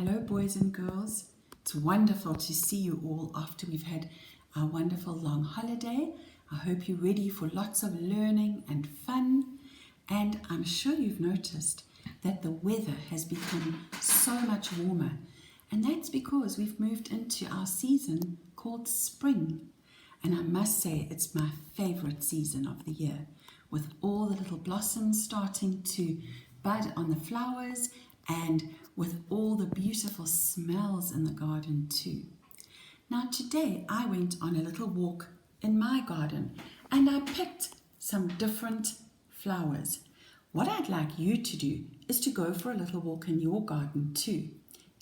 Hello, boys and girls. It's wonderful to see you all after we've had our wonderful long holiday. I hope you're ready for lots of learning and fun. And I'm sure you've noticed that the weather has become so much warmer. And that's because we've moved into our season called spring. And I must say it's my favorite season of the year, with all the little blossoms starting to bud on the flowers and with all the beautiful smells in the garden too. Now today I went on a little walk in my garden and I picked some different flowers. What I'd like you to do is to go for a little walk in your garden too.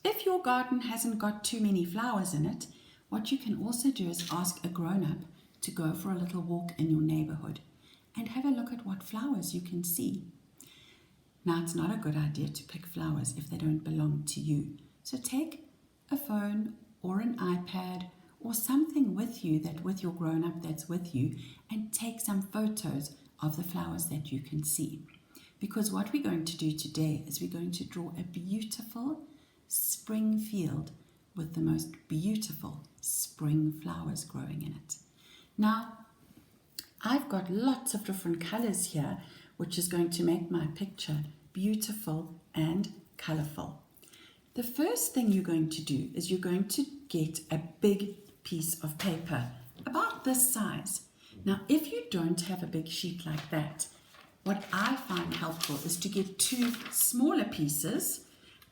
If your garden hasn't got too many flowers in it, what you can also do is ask a grown-up to go for a little walk in your neighborhood and have a look at what flowers you can see. Now, it's not a good idea to pick flowers if they don't belong to you. So take a phone or an iPad or something with you with your grown-up that's with you and take some photos of the flowers that you can see. Because what we're going to do today is we're going to draw a beautiful spring field with the most beautiful spring flowers growing in it. Now, I've got lots of different colors here, which is going to make my picture beautiful and colorful. The first thing you're going to do is you're going to get a big piece of paper, about this size. Now, if you don't have a big sheet like that, what I find helpful is to get two smaller pieces,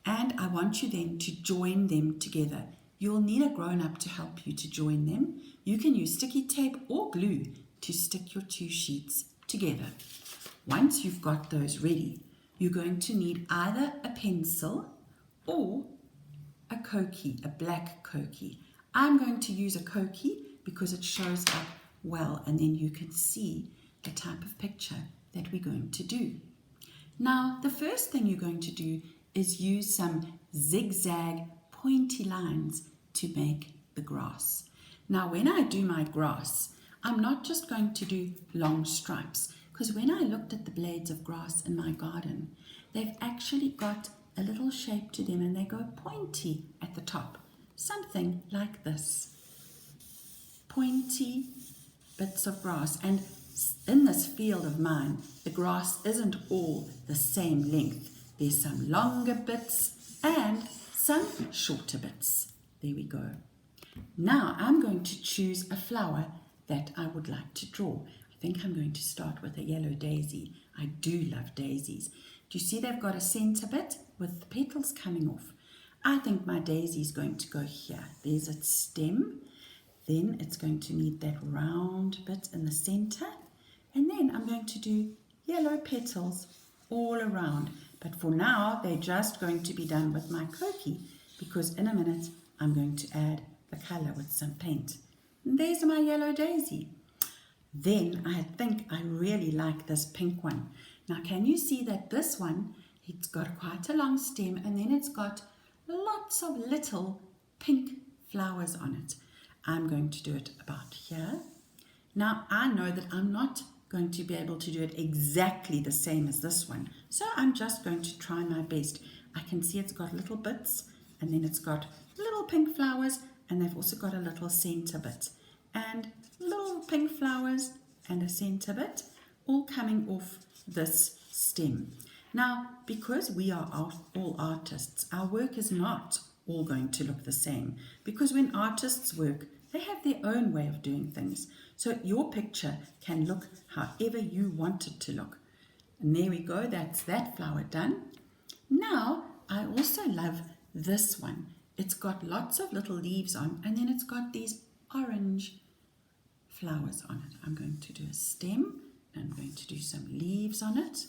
and I want you then to join them together. You'll need a grown-up to help you to join them. You can use sticky tape or glue to stick your two sheets together. Once you've got those ready, you're going to need either a pencil or a Koki, a black Koki. I'm going to use a Koki because it shows up well and then you can see the type of picture that we're going to do. Now, the first thing you're going to do is use some zigzag pointy lines to make the grass. Now, when I do my grass, I'm not just going to do long stripes, because when I looked at the blades of grass in my garden, they've actually got a little shape to them and they go pointy at the top. Something like this. Pointy bits of grass. And in this field of mine, the grass isn't all the same length. There's some longer bits and some shorter bits. There we go. Now I'm going to choose a flower that I would like to draw. I think I'm going to start with a yellow daisy. I do love daisies. Do you see they've got a center bit with the petals coming off? I think my daisy is going to go here. There's its stem. Then it's going to need that round bit in the center. And then I'm going to do yellow petals all around. But for now, they're just going to be done with my Koki because in a minute, I'm going to add the color with some paint. And there's my yellow daisy. Then I think I really like this pink one. Now, can you see that this one, it's got quite a long stem and then it's got lots of little pink flowers on it. I'm going to do it about here. Now, I know that I'm not going to be able to do it exactly the same as this one. So I'm just going to try my best. I can see it's got little bits and then it's got little pink flowers and they've also got a little center bit. And little pink flowers and a center bit all coming off this stem. Now, because we are all artists, our work is not all going to look the same because when artists work, they have their own way of doing things. So your picture can look however you want it to look. And there we go, that's that flower done. Now, I also love this one. It's got lots of little leaves on and then it's got these orange flowers on it. I'm going to do a stem and I'm going to do some leaves on it.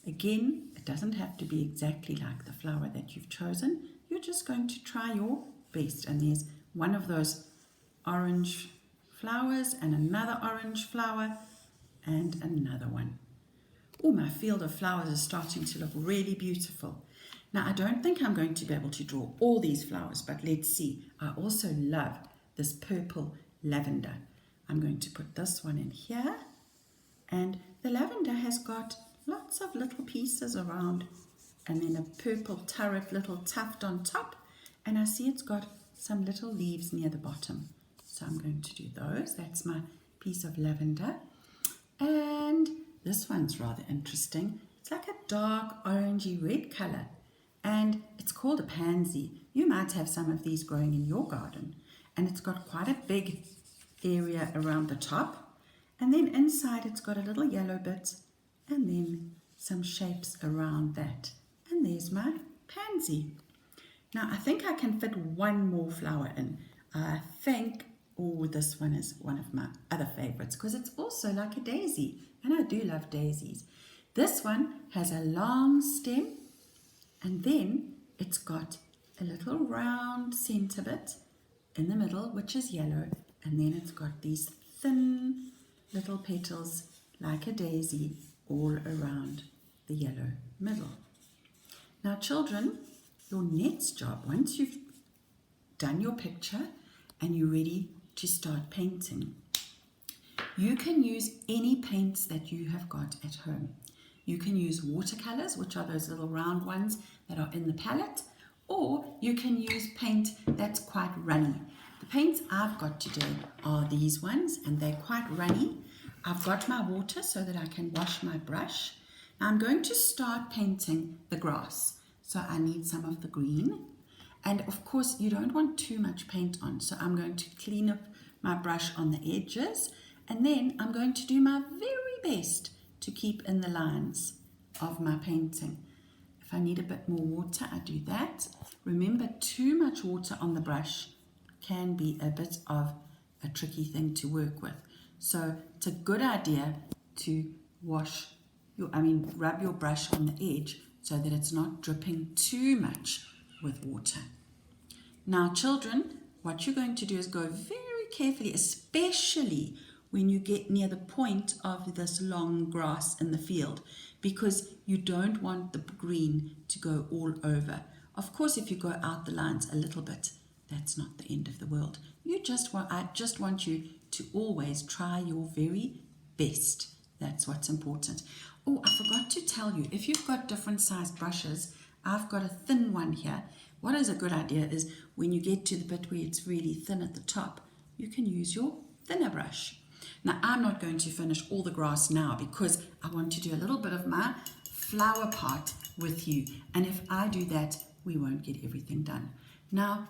Again, it doesn't have to be exactly like the flower that you've chosen. You're just going to try your best. And there's one of those orange flowers and another orange flower and another one. Oh, my field of flowers is starting to look really beautiful. Now, I don't think I'm going to be able to draw all these flowers, but let's see. I also love this purple lavender. I'm going to put this one in here. And the lavender has got lots of little pieces around and then a purple turret little tuft on top, and I see it's got some little leaves near the bottom. So I'm going to do those. That's my piece of lavender. And this one's rather interesting. It's like a dark orangey red color, and it's called a pansy. You might have some of these growing in your garden, and it's got quite a big area around the top, and then inside it's got a little yellow bit, and then some shapes around that. And there's my pansy. Now I think I can fit one more flower in. I think, oh, this one is one of my other favorites because it's also like a daisy, and I do love daisies. This one has a long stem, and then it's got a little round center bit in the middle, which is yellow, and then it's got these thin little petals like a daisy all around the yellow middle. Now children, your next job, once you've done your picture and you're ready to start painting, you can use any paints that you have got at home. You can use watercolors, which are those little round ones that are in the palette, or you can use paint that's quite runny. The paints I've got today are these ones, and they're quite runny. I've got my water so that I can wash my brush. Now I'm going to start painting the grass. So I need some of the green. And of course, you don't want too much paint on. So I'm going to clean up my brush on the edges. And then I'm going to do my very best to keep in the lines of my painting. If I need a bit more water, I do that. Remember, too much water on the brush can be a bit of a tricky thing to work with. So it's a good idea to rub your brush on the edge so that it's not dripping too much with water. Now children, what you're going to do is go very carefully, especially when you get near the point of this long grass in the field, because you don't want the green to go all over. Of course, if you go out the lines a little bit, that's not the end of the world. I just want you to always try your very best. That's what's important. Oh, I forgot to tell you, if you've got different size brushes, I've got a thin one here. What is a good idea is when you get to the bit where it's really thin at the top, you can use your thinner brush. Now, I'm not going to finish all the grass now because I want to do a little bit of my flower part with you. And if I do that, we won't get everything done. Now,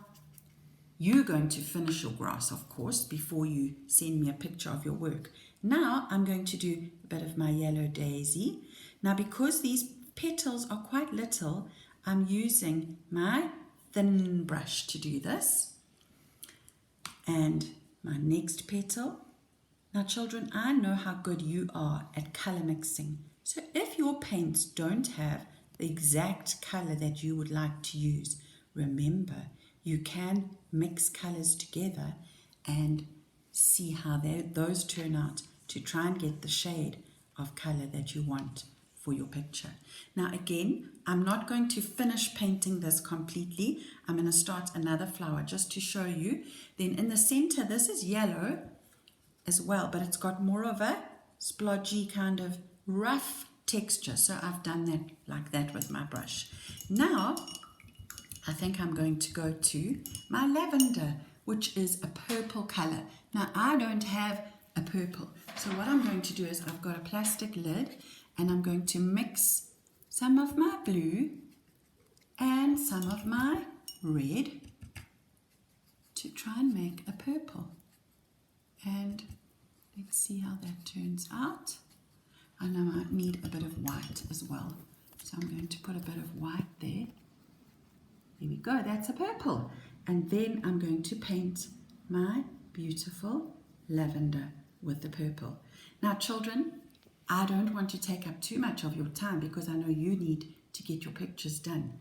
you're going to finish your grass, of course, before you send me a picture of your work. Now I'm going to do a bit of my yellow daisy. Now because these petals are quite little, I'm using my thin brush to do this. And my next petal. Now children, I know how good you are at color mixing. So if your paints don't have the exact color that you would like to use, remember, you can mix colors together and see how those turn out to try and get the shade of color that you want for your picture. Now again, I'm not going to finish painting this completely. I'm going to start another flower just to show you. Then in the center, this is yellow as well, but it's got more of a splodgy kind of rough texture. So I've done that like that with my brush. Now, I think I'm going to go to my lavender, which is a purple color. Now, I don't have a purple. So what I'm going to do is I've got a plastic lid and I'm going to mix some of my blue and some of my red to try and make a purple. And let's see how that turns out. And I might need a bit of white as well. So I'm going to put a bit of white there. There we go, that's a purple. And then I'm going to paint my beautiful lavender with the purple. Now children, I don't want to take up too much of your time because I know you need to get your pictures done.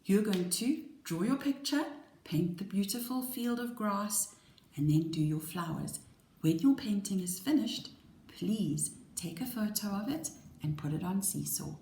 You're going to draw your picture, paint the beautiful field of grass, and then do your flowers. When your painting is finished, please take a photo of it and put it on Seesaw.